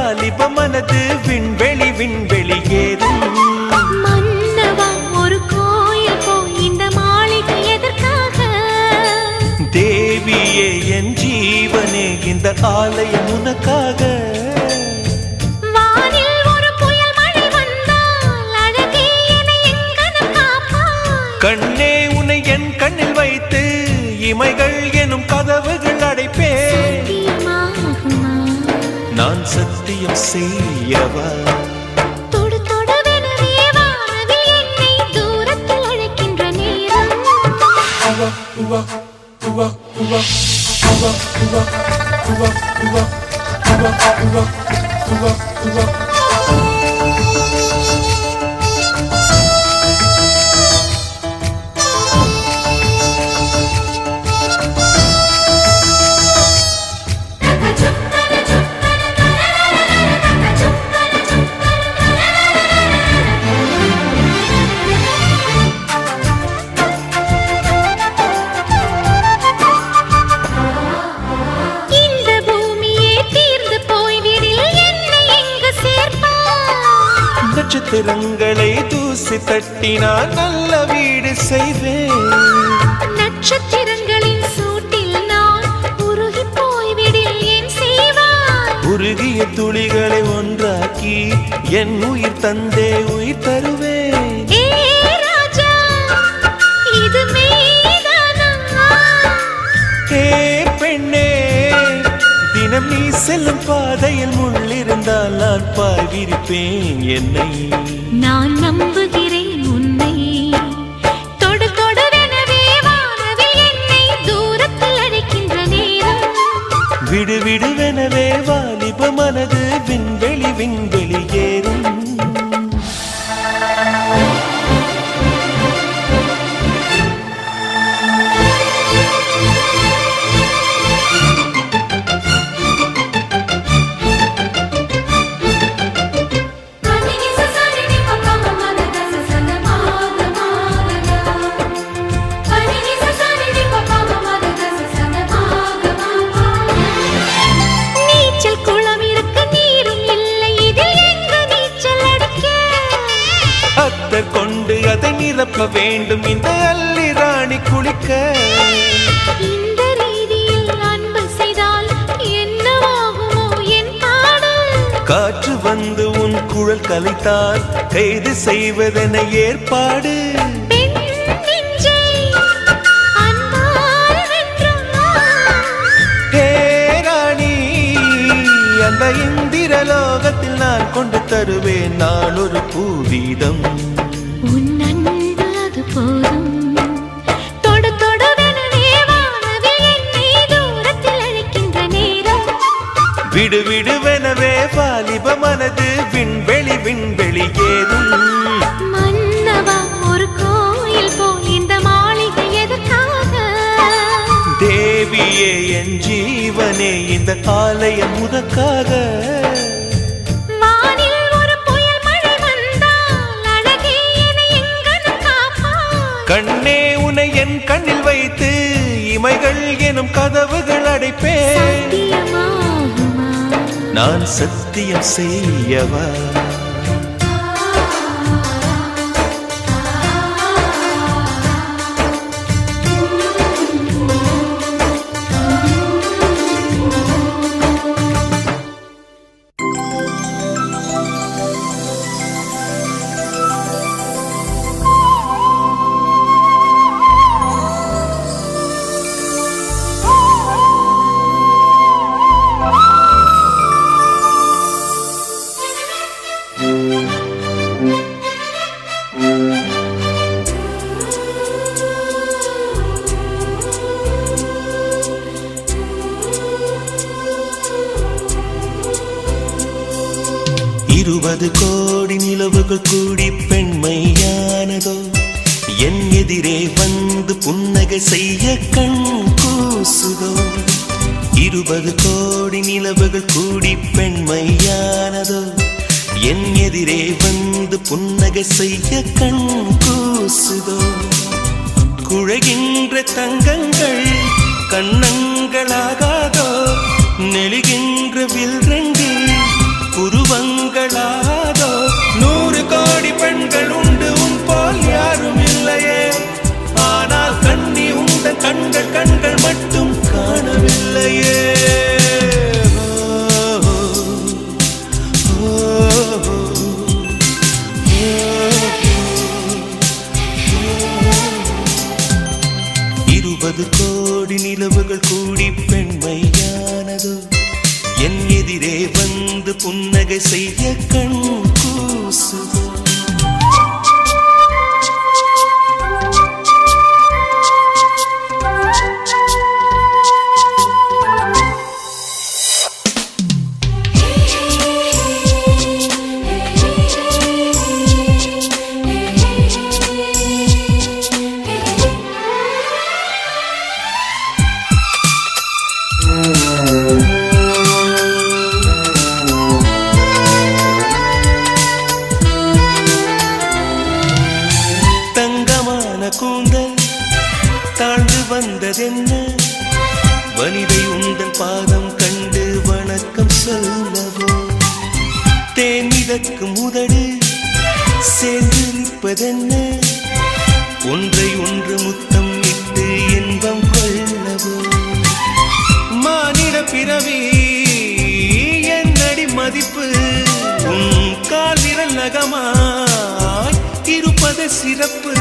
வாலிப மனது விண்வெளி விண்வெளி ஏறும். மன்னவா ஒரு கோயில் போய் இந்த மாளிகை எதற்காக? தேவியே என் ஜீவனே இந்த ஆலயம் உனக்காக. வானில் ஒரு புயல் மழை வந்தால் அழகே என்னை எங்கனம் காப்பாய். கண்ணே உன்னை என் கண்ணில் வைத்து இமைகள் எனும் கதவுகள் அடைப்பேன். நான் சத்தியம் செய்யவா? தொடு தொடுவெனவே வானவில் என்னை தூரத்தில் அழைக்கின்ற நேரம். நட்சத்திரங்களை தூசி தட்டினால் நல்ல வீடு செய்வேன். நட்சத்திரங்களின் சூட்டில் நான் உருகி போய்விடில் ஏன் செய்வாய்? உருகிய துளிகளை ஒன்றாக்கி என் உயிர் தந்தே உயிர் தருவேன். ஏ ராஜா, இது மெய்தானா? ஏ பெண்ணே, தினம் நீ செல்லும் பாதையில் முள்ளிருந்தால் நான் பாய் விரிப்பேன் என்னை. நான் நம்புகிறேன் உன்னை. தொடு தொடுவெனவே வானவில் என்னை தூரத்தில் அழைக்கின்ற நேரம். விடு விடுவெனவே வாலிப மனது விண்வெளி விண்வெளி ஏறும். கொண்டு அதை நிரப்ப வேண்டும் இந்த அல்லி ராணி குளிக்க. இந்த ரீதியில் அன்பு செய்தால் என்னவாகுமோ என் பாடு? காற்று வந்து உன் குழல் கலைத்தால் கைது செய்வதென ஏற்பாடு. அந்த இந்திரலோகத்தில் நான் கொண்டு தருவேன் நான் ஒரு பூவீதம். உன் அன்பு அது போதும். தொடு தொடுவெனவே வானவில் என்னை தூரத்தில் அழைக்கின்ற நேரம். விடு விடுவெனவே வாலிப மனது விண்வெளி விண்வெளி ஏறும். மன்னவா ஒரு கோயில் போய் இந்த மாளிகை எதற்காக? தேவியே என் ஜீவனே இந்த ஆலயம் உனக்காக. வானில் ஒரு புயல் மழை வந்தால் அழகே என்னை எங்கனம் காப்பாய். கண்ணே உன்னை என் கண்ணில் வைத்து இமைகள் எனும் கதவுகள் அடைப்பேன். நான் சத்தியம் செய்யவா? இருபது கோடி நிலவுகள் கூடி பெண்மையானதோ என் எதிரே வந்து புன்னகை செய்ய கண் கூசுதோ. 20 கோடி நிலவுகள் கூடி பெண்மையானதோ என் எதிரே வந்து புன்னகை செய்ய கண் கூசுதோ. குழைகின்ற தங்கங்கள் கண்ணங்களாகாதோ, நெளிகின்ற வில் ரெண்டு கண்கள் கண்கள் மட்டும் காணவில்லையே. கோடி நிலவுகள் கூடி பெண்மையானதோ என் எதிரே வந்து புன்னகை செய்ய கண் கூசுதோ. கூந்தல் தாழ்ந்து வந்ததென்ன வனிதை உந்தன் பாதம் கண்டு வணக்கம் சொல்லவோ. தேன் மிதக்கும் உதடு சேர்ந்து நிற்பதென்ன ஒன்றை ஒன்று முத்தம் இட்டு இன்பம் கொள்ளவோ. மானிட பிறவி என்னடி மதிப்பு உன் கால் விரல் நகமாய் இருப்பது சிறப்பு.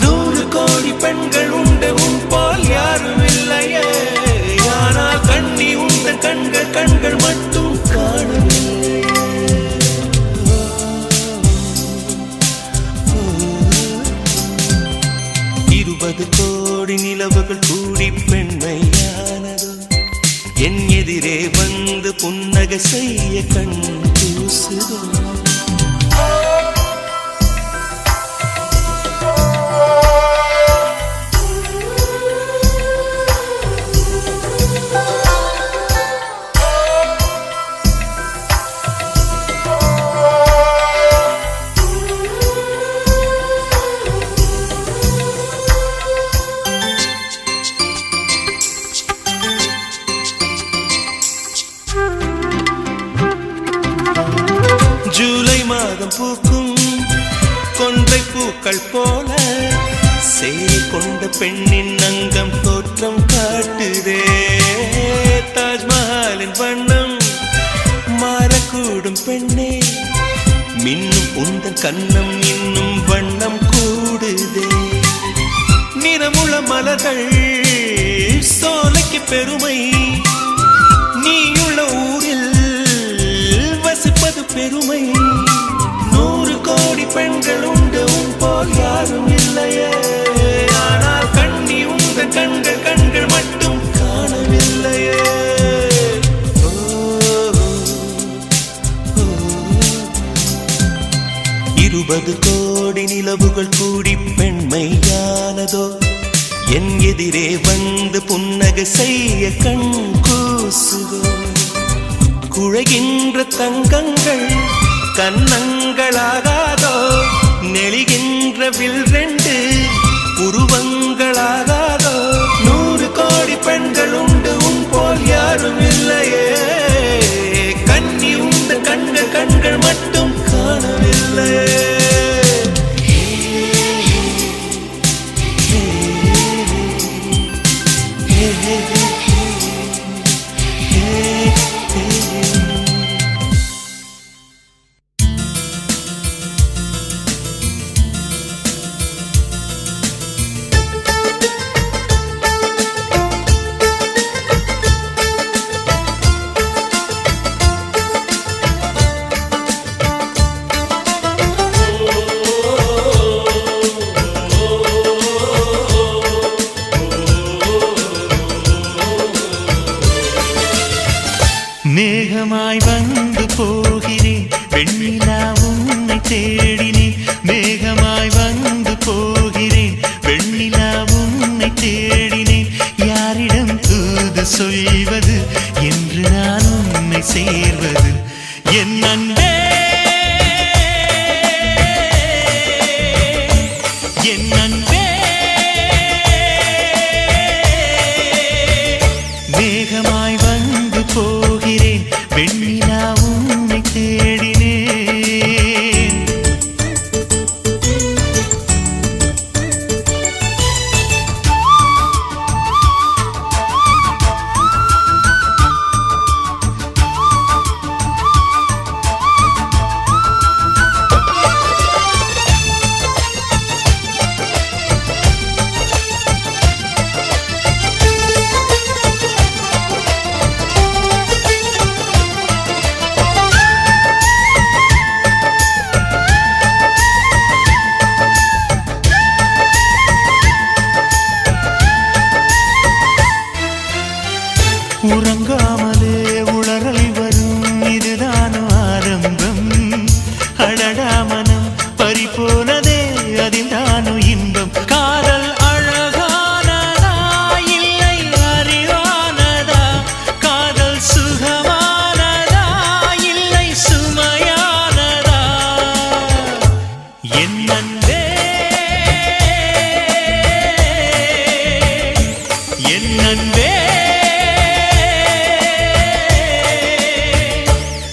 100 கோடி பெண்கள் உண்டு உன் போல் யாரும் இல்லையே. ஆனால் கண்ணி உந்தன் கண்கள் கண்கள் மட்டும் காணவில்லையே. 20 கோடி நிலவுகள் கூடி பெண்மையானதோ என் எதிரே வந்து புன்னகை செய்ய கண் கூசுதோ. ஜூலை மாதம் பூக்கும் கொன்றை பூக்கள் போல சேரி கொண்ட பெண்ணின் அங்கம் தோற்றம் காட்டுதே. தாஜ்மஹாலின் வண்ணம் மாறக்கூடும் பெண்ணே மின்னும் உந்தன் கண்ணம் இன்னும் வண்ணம் கூடுதே. நிறமுள்ள மலர்கள் சோலைக்கு பெருமை நீயுள்ள ஊரில் வசிப்பது பெருமை. 100 கோடி பெண்கள் உண்டு உன் போல் யாரும் இல்லையே. ஆனால் கண்ணி உங்கள் கண்கள் கண்கள் மட்டும் காணவில்லையே. 20 கோடி நிலவுகள் கூடி பெண்மையானதோ என் எதிரே வந்து புன்னகை செய்ய கண் கூசுதோ. குழைகின்ற தங்கங்கள் கன்னங்களாகாதோ நெளிகின்ற வில் 2 உருவங்களாகாதோ. 100 கோடி பெண்கள் உண்டு உன் போல் யாரும் இல்லையே. கண்ணி உந்த கண்கள் கண்கள் மட்டும் காணவில்லையே. மேகமாய் வந்து போகிறேன் வெண்ணிலா உன்னை தேடினேன். மேகமாய் வந்து போகிறேன் வெண்ணிலா உன்னை தேடினேன். யாரிடம் தூது சொல்வது என்று நான் உன்னை சேர்வது என் அன்பே என் அன்பே. மேகமாய் வந்து போகிறேன் வெண்ணிலா உன்னை தேடினேன். என் அன்பே என் அன்பே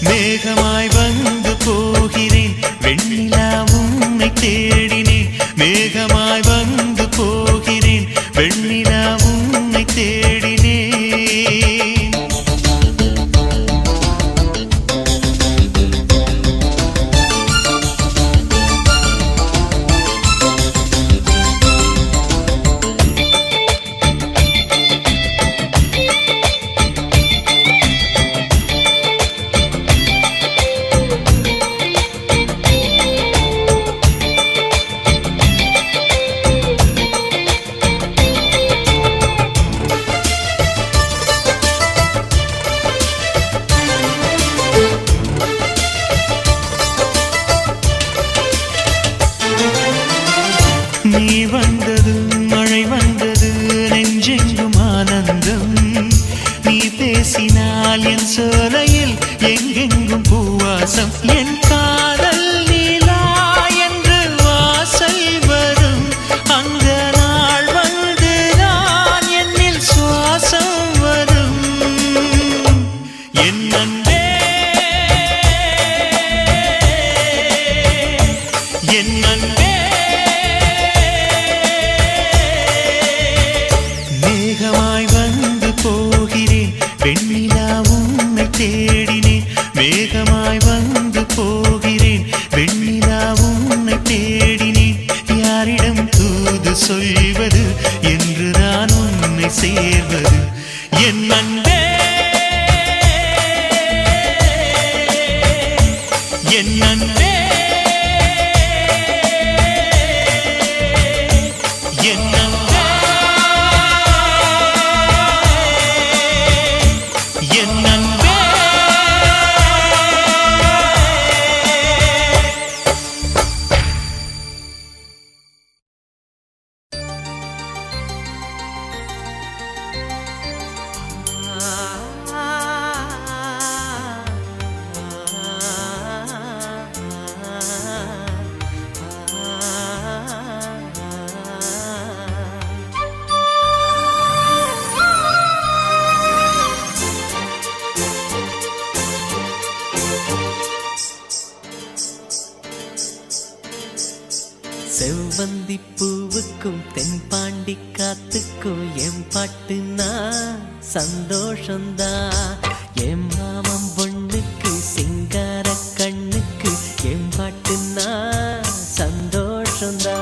மேகமாய் வந்து போகிறேன் வெண்ணிலா உன்னை தேடினேன் மேகமாய் வந்து போகிறேன் வெண்ணிலா உன்னை தேடினேன் நீ வந்தது மழை வந்தது நெஞ்செங்கும் ஆனந்தம் நீ பேசினால் என் சோலையில் எங்கெங்கும் பூவாசம் என் காதல் நீலா என்று வாசல் வரும் அந்த நாள் வந்து நான் என்னில் சுவாசம் வரும் என் அன்பே என் அன்பே மேகமாய் வந்து போகிறேன் வெண்ணிலா உன்னை தேடினேன் மேகமாய் வந்து போகிறேன் வெண்ணிலா உன்னை தேடினேன் யாரிடம் தூது சொல்வது என்று நான் உன்னை சேர்வது என் அன்பே என் அன்பே என் அன்பே என் அன்பே செவ்வந்தி பூவுக்கும் தென்பாண்டி காத்துக்கும் என் பாட்டுனா சந்தோஷந்தா என் மாமன் பொண்ணுக்கு சிங்கார கண்ணுக்கு என் பாட்டுனா சந்தோஷந்தா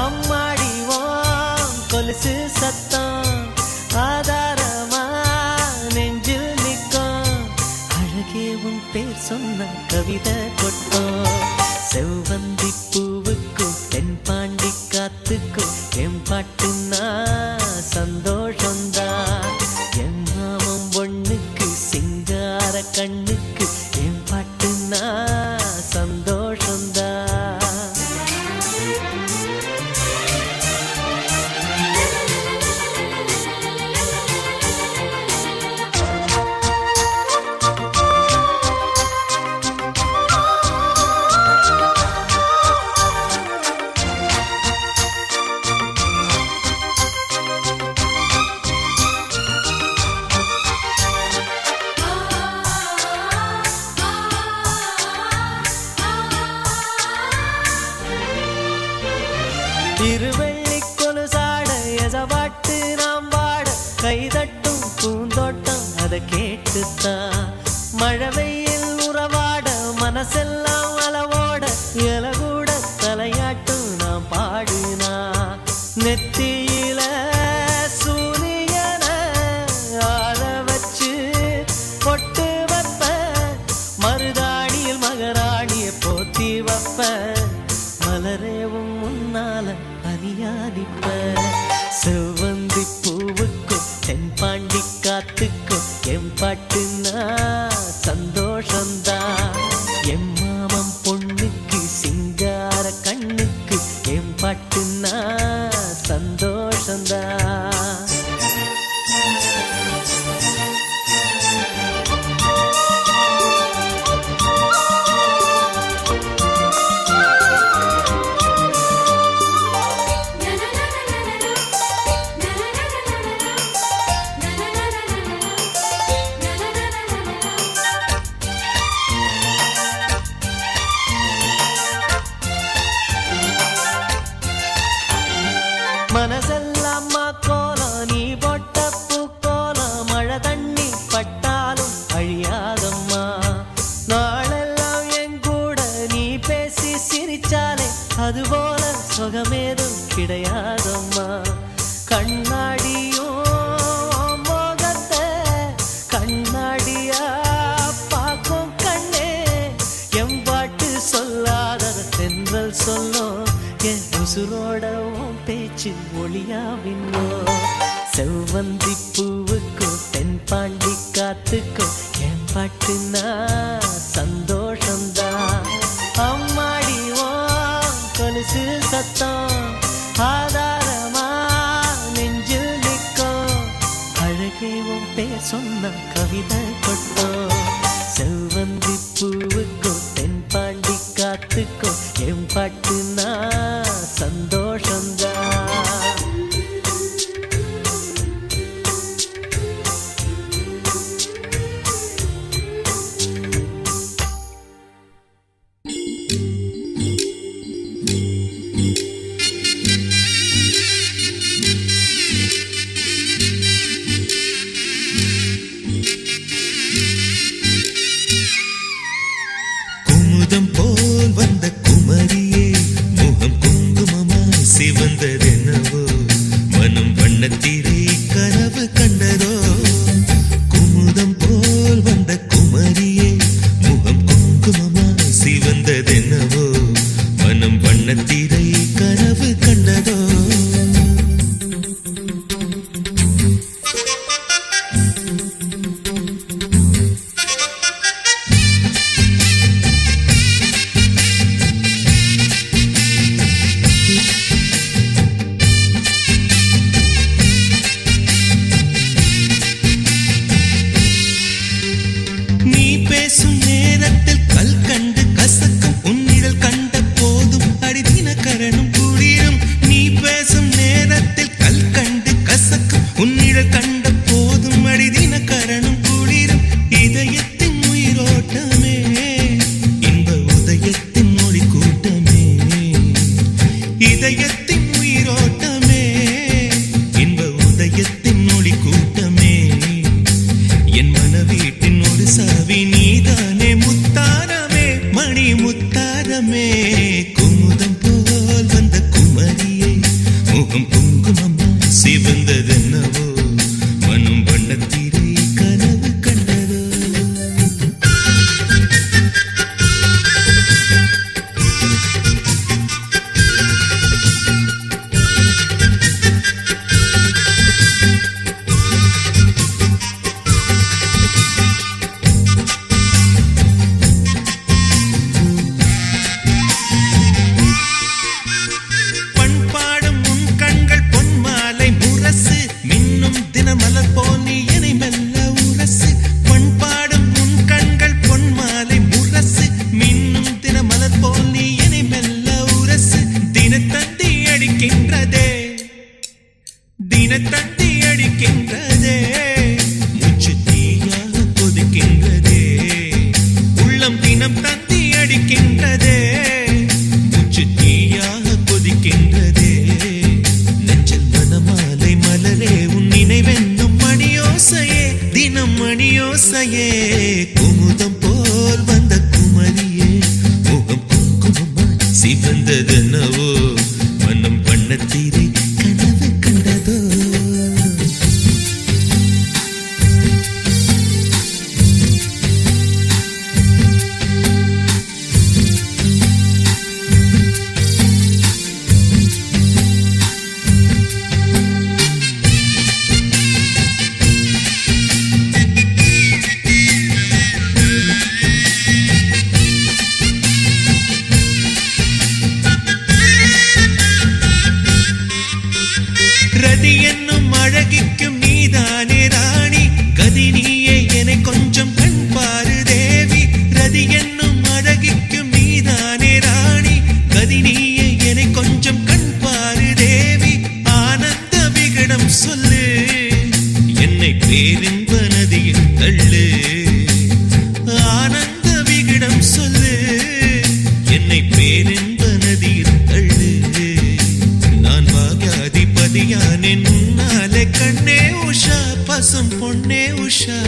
அம்மாடிவோம் கொலுசு சத்தம் ஆதாரமா நெஞ்சில் நிற்கும் அழகே உன் பேர் சொன்ன கவிதை கொட்டும் செவ்வந்தி பூவுக்கும் தென்பாண்டி காத்துக்கும் என் பாட்டுனா சந்தோஷந்தா என் மாமன் பொண்ணுக்கு சிங்கார கண்ணுக்கு என் பாட்டுனா சந்தோஷந்தா திருவள்ளி கொலுசாட எசவாட்டு நாம் வாட கைதட்டும் பூந்தோட்டம் அதை கேட்டுத்தான் மழை வெயில் உறவாட மனசெல்லாம் அளவோட இலகூட தலையாட்டும் நாம் பாடுனா நெத்தியில சூரியன ஆற வச்சு பொட்டு வைப்ப மருதாணியில் மகராணிய போத்தி வைப்ப மலரேவும் முன்னால அணியாதிப்ப செவ்வந்தி பூவுக்கும் தென்பாண்டி காத்துக்கும் என் பாட்டுனா சந்தோஷந்தா என் மாமன் பொண்ணுக்கு சிங்கார கண்ணுக்கு என் பாட்டுனா சந்தோஷந்தா மனசெல்லாம் கோலம் நீ போட்ட பூக்கோலம் மழை தண்ணி பட்டாலும் அழியாதம்மா நாளெல்லாம் என் கூட நீ பேசி சிரிச்சாலே அதுபோல சுகமேதும் கிடையாதம்மா கண்ணாடியும் மோகத்தை கண்ணாடியா பார்க்கும் கண்ணே எம்பாட்டு சொல்லாத தென்றல் சொல்லும் என் உசுரோடவும் பேச்சு ஒளியாவின்னோ செவ்வந்தி பூவுக்கும் தென்பாண்டி காத்துக்கும் என் பாட்டுனா சந்தோஷம்தான் அம்மாடிவோ கொலுசு சத்தம் ஆதாரமா நெஞ்சில் நிற்கும் அழகேவும் பேர் சொன்ன கவிதை கொட்டோம் செவ்வந்தி பூவுக்கும் தென்பாண்டி காத்துக்கும் என் பாட்டுனா சந்தோஷம்தான் குமுதம் போல் வந்த குமரியே முகம் குங்குமமாய் சிவந்ததென்னவோ மனம் வண்ணத்திரை கனவு கண்டதோ குமுதம் போல் வந்த குமரியே முகம் குங்குமமாய் சிவந்ததென்னவோ மனம் வண்ணத்திரை கனவு கண்டதோ நீ பேசும் நேரத்தில் கல் கண்டு கசக்கும் உன்னிடல் கண்ட போதும் அடிதினகரனும் குளிரும் நீ பேசும் நேரத்தில் கல் கண்டு கசக்கும் உன்னிடல் கண்ட போதும் அடிதினகரனும் குளிரும் இதயத்தின் உயிரோட்டமே இன்ப உதயத்தின் மொழி கூட்டமே இதயத்தின் உயிரோட்டமே இன்ப உதயத்தின் மொழி கூட்டமே என் மனவீட்டின் ஒரு சாவி நீதானே முத்தாரமே மணி முத்தாரமே குமுதம் போல் வந்த குமரியே முகம் குங்குமமா சிவந்ததென்னவோ மனம் வண்ணத்திரை கனவு கண்டதோ பண்பாடும் உன் கண்கள் பொன்மாலை முரசு மின்னும் தினமலர் போல் நீ என்னை மெல்ல உரசு பண்பாடும் உன் கண்கள் பொன்மாலை முரசு மின்னும் தினமலர் போல் நீ என்னை மெல்ல உரசு தினத்தந்தி அடிக்கின்றதே தினத்தந்தி அடிக்கின்றதே மூச்சு தீயாக கொதிக்கின்றதே உள்ளம் தினம் தந்தி அடிக்கின்றதே மூச்சு தீயாக கொதிக்கின்றதே நெஞ்சில் மனமாலை மலரே உன் நினைவென்னும் மணியோசையே தினம் மணியோசையே குமுதம் போல் வந்த குமரியே முகம் குங்குமமாய் சிவந்ததென்னவோ மனம் வண்ணத்திரை கனவு கண்டதோ அடியானே உன்னாலே கண்ணே உஷா பசும் பொன்னே உஷா